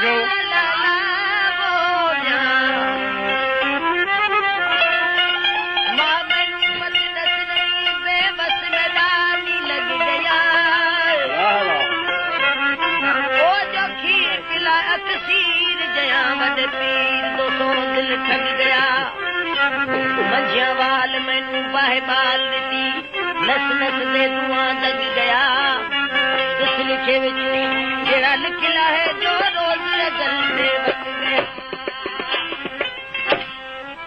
जो वाल मैनू बाहे बाल दी नस नस दे दुआ लग गया उस लिखे विच जेड़ा लिखला है जो रोज गल दे वक्त गया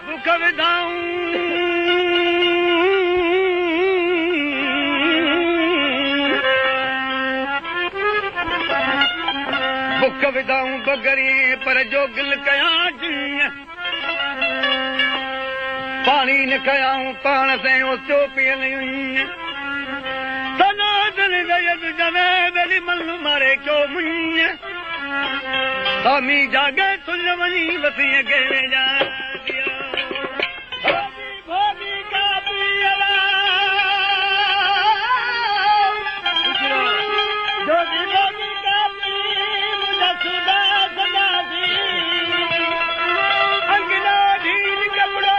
बुख विधाऊं बुख विधाऊं बगरी पर जो गिल कया पानी न कयाऊं पाण से उचो पियल सनातन दयद जमे बेली मन मारे क्यों मुंह स्वामी जागे सुन वनी वसी गए जा भोगी का पियला जोगी भोगी का पी मुझे सुधा सदा दी अंगना ढील कपड़ा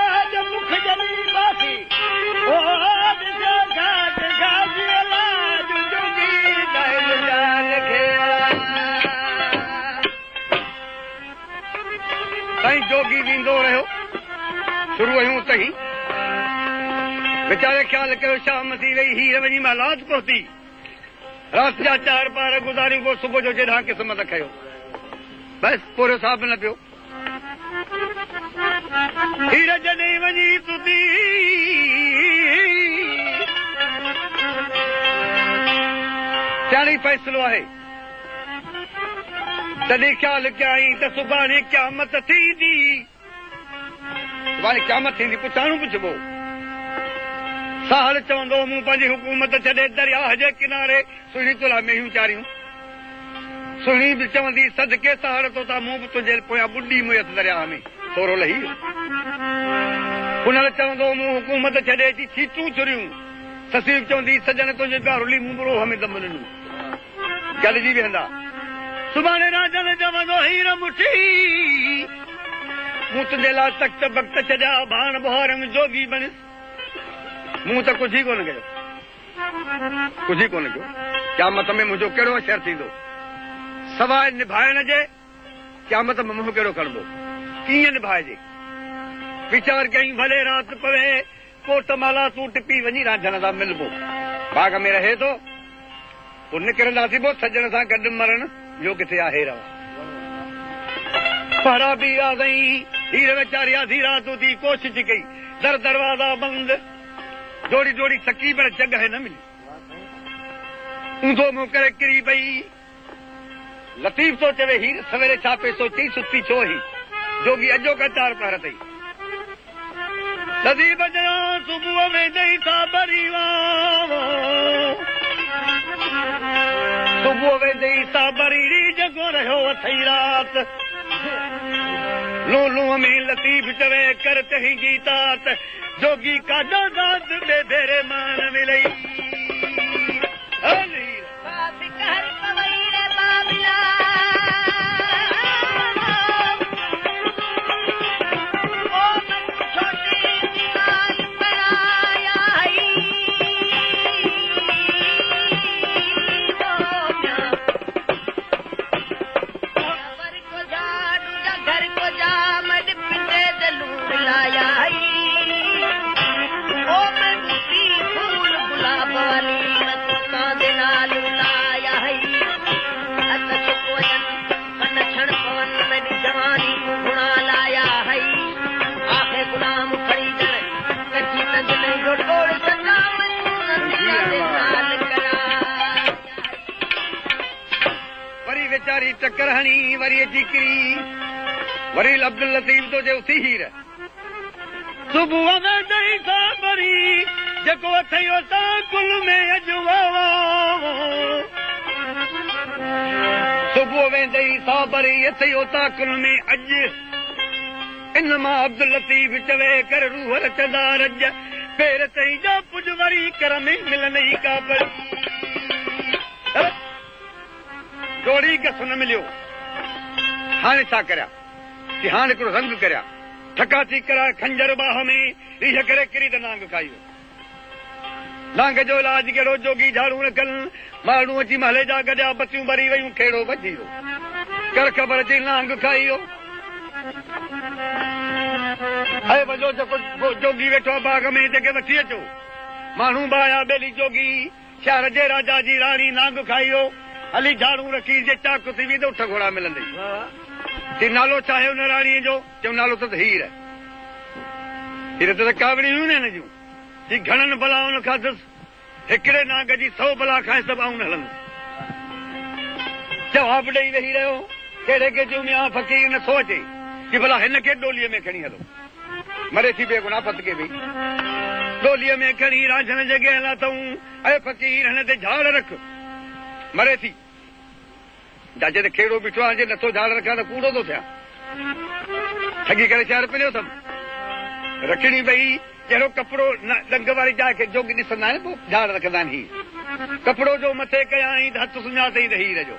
जोगी वींदो रहियो शुरू हुयूं तही वीचारे ख्याल कयो शाम थी वई हीर वञी महलात पहुती रात जा 4 पार गुज़ारियूं को सुबुह जो जेॾां क़िस्मत खयो बस पूरो साहब न पियो हीर जॾहिं वञी तुती चाणी फ़ैसिलो आहे तॾहिं ख्याल कयई त सुभाणे क़यामत थींदी सुभाणे क़यामत थींदी पुछाणो पुछबो साहड़ चवंदो मूं पंहिंजी हुकूमत छॾे दरिया जे किनारे सुहिणी तुला मेहियूं चारियूं सुहिणी बि चवंदी सदके साहड़ तो था मूं बि तुंहिंजे पोयां ॿुॾी मुयसि दरिया में थोरो लही पुनल चवंदो मूं हुकूमत छॾे थी छीटूं छुरियूं ससीब चवंदी सजन तुंहिंजे गारुली मूं बुरो हमें दम ॾिनूं गॾिजी वेहंदा सुभाणे राजन चवंदो हीर मुठी मूं तुंहिंजे लाइ तख़्त बख़्त छॾिया भाण बुहार में जोगी बणिस मूं त कुझु ई कोन कयो क़यामत में मुंहिंजो कहिड़ो असरु थींदो सवाइ निभाइण जे क़यामत में मुंहुं कहिड़ो खणबो कीअं निभाइजे वीचार कई भले राति पवे कोट माला तूं टिपी वञी रांझण सां मिलबो बाग़ में रहे थो पोइ निकिरंदासीं पोइ सजण सां गॾु मरण ॿियो किथे आहे रवा परा बि आज़ई हीर वीचारी आधी राति थी कोशिशि कई दरवाज़ा बंदि जोड़ी जोड़ी थकी पर जॻह न मिली ऊंधो मुंहुं करे किरी पई लतीफ़ तो चवे हीर सवेरे छा पे सोची सुती छो ही जोगी अजो का 4 पहर अथई सदी बजणा सुबुह में दई साबरी सुबुह में दई साबरी जगो रहियो अथई रात लूलू में लतीफ़ चवे कर तही गीतात जोगी का दाद बे भेरे मान मिलई बेचारी चक्कर हणी वरी अची किरी वरी अब्दुल लतीफ़ तो जे उथी हीर सुबुह में दही साबरी जेको अथई उतां कुल में अजवा सुबुह में दही साबरी अथई उतां कुल में अज इन मां अब्दुल लतीफ़ चवे कर रूह रचदा रज पेर तई जो पुज वरी कर में मिलनई का पर जोड़ी कस न मिलियो हाणे छा करियां कि हाणे हिकिड़ो रंग करियां ठका थी कराए खंजर बाह में रीह करे किरी त नांग खाई वियो नांग जो इलाज कहिड़ो जोगी झाड़ू न कनि माण्हू अची महले जा गॾिया बतियूं भरी वयूं खेड़ो बची वियो कर ख़बर अची नांग खाई वियो ऐं वञो जेको जोगी वेठो आहे बाग में जेके वठी अचो माण्हू बाया बेली जोगी शहर जे राजा जी राणी नांग खाई वियो हली झाड़ू रखी जे चाक थी वेंदी उठ घोड़ा मिलंदई कि नालो छा आहे हुन राणीअ जो चयो नालो त हीर आहे हीर त कावड़ी हुयूं न हिन जूं कि घणनि बलाउनि खाधसि हिकिड़े नांग जी 100 बला खाए सभु आऊं न हलंदुसि जवाब ॾेई वेही रहियो कहिड़े के जुमिया फ़क़ीर नथो अचे कि भला हिन खे डोलीअ में खणी हलो मरे थी बेगुनाह फत के भई डोलीअ में खणी रांझण जॻह हला अथऊं ऐं फ़क़ीर हिन ते झाड़ रख मरे थी जाजे ते खेड़ो बीठो आहे जे नथो झाड़ रखां त कूड़ो थो थियां ठगी करे शहर पिलियो अथमि रखणी भई जहिड़ो कपिड़ो डंग वारी जाइ खे जोगी ॾिसंदा आहिनि पोइ झाड़ रखंदा आहिनि हीअ कपिड़ो जो मथे कयाई त हथु सुञातई त हीर जो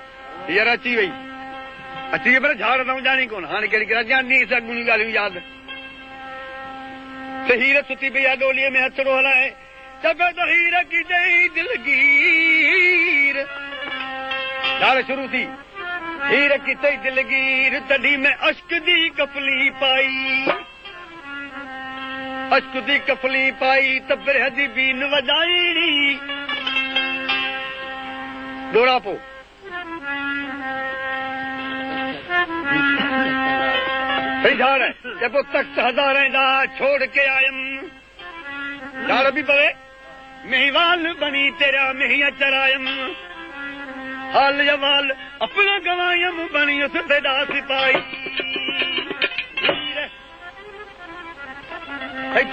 हींअर अची वई पर झाड़ न ॼाणी कोन हाणे कहिड़ी कहिड़ी ॼाणी सॻुणियूं ॻाल्हियूं यादि त हीर सुती पई आहे डोलीअ में हथड़ो हलाए जब त हीर की ॾेई दिलगीर झाड़ शुरू थी हीर की तई दिलगीर तॾहिं में अश्क दी कफली पाई अश्क दी कफली पाई त बिरह जी बीन वॼाइणी डोड़ा पो झाड़ जब तख्त हज़ारें दा छोड़ के आयम झाड़ भी पवे मेहवाल बनी तेरा मेहिया चरायम हाल जवाल अपना गवायम बनी उस बेदा सिपाही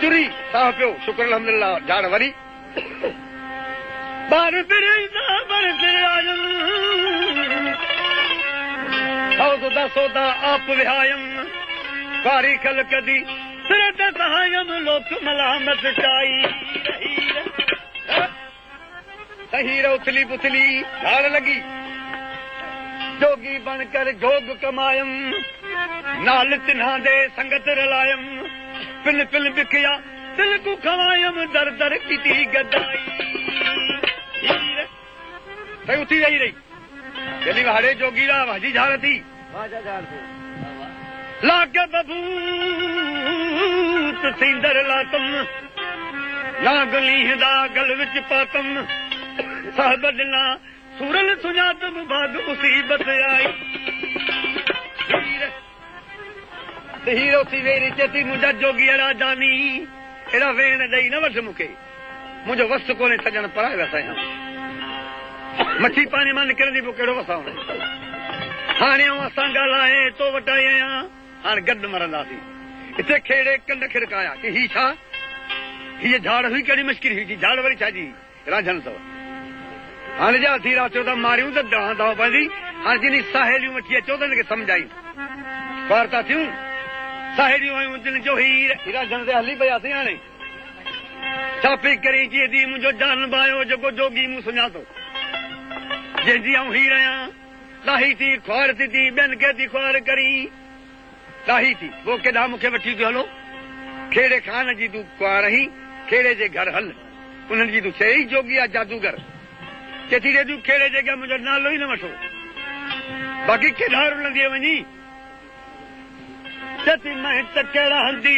चुरी साह पियो शुक्र अल्हम्दुलिल्लाह झाड़ वरी बार सौदा सौदा आप विहायम बारी खल कदी सिरत सहायम लोक मलामत चाई हीर उथली पुथली झाड़ लगी जोगी बनकर जोग कमायम नाल तिन्हा दे संगत रलायम पिल पिल बिखिया दिल को खवायम दर दर की गदाई हीर उथी रही जली वाड़े जोगी रा भाजी झाड़ थी लाके बबूत सींदर लातम नागली हिदा गल विच पातम साहब दिला सूरल सुञातम भाग मुसीबत आई हीर उथी वेही चेती मुंहिंजा जोगी अड़ा जानी अहिड़ा वेण ॾेई न वठ मूंखे मुंहिंजो वस कोन्हे सॼण पढ़ाए वसायां मच्छी पाणी मां निकिरंदी पोइ कहिड़ो वसां हाणे असां ॻाल्हाए तो वटि आई आहियां हाणे गॾु मरंदासीं हिते खेड़े कंड खिड़काया कि ही छा हीअ झाड़ हुई कहिड़ी मुश्किल हुई जी झाड़ वरी छाजी रांझनि अथव हाणे जा थी रहा चो त मारियूं त दवा दवा पवंदी हाणे जिनी साहेड़ियूं वठी अचो त हिनखे सम्झाई बार था थियूं साहेड़ियूं आयूं दिल जो हीर रांझनि ते हली पियासीं हाणे छा पई करे जीअं दी मुंहिंजो जान भायो जेको जोगी मूं सुञातो जंहिंजी आऊं हीर आहियां ॾाही थी ख्वार थी ॿियनि खे थी ख्वार करी ॾाही थी पोइ केॾांहुं मूंखे वठी थियो हलो खेड़े खान जी तूं ख्वार आहीं खेड़े जे घर हल उन्हनि जी तूं चई जोगी आहे जादूगर चेती रे तूं खेड़े जे घर मुंहिंजो नालो ई न वठो बाक़ी केॾांहुं रुलंदी वञी चती मैं त कहिड़ा हंदी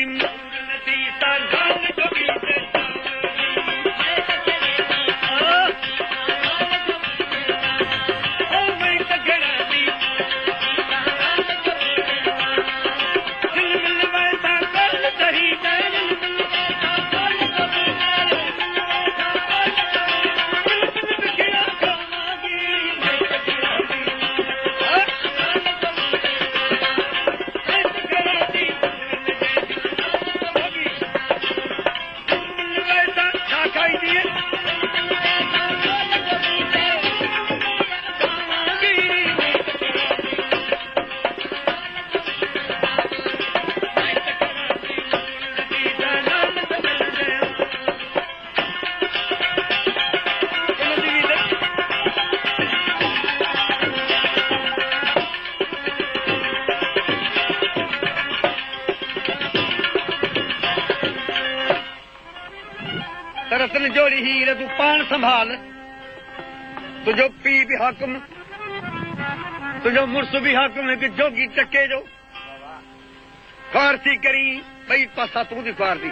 त रतन जोड़ी हीर तूं पाण संभाल तुंहिंजो पीउ बि हाकुम तुंहिंजो मुड़ुस बि हाकुम हिकु जोगी टके जो ख्वार थी करी ॿई पासा तूं थी ख्वार थी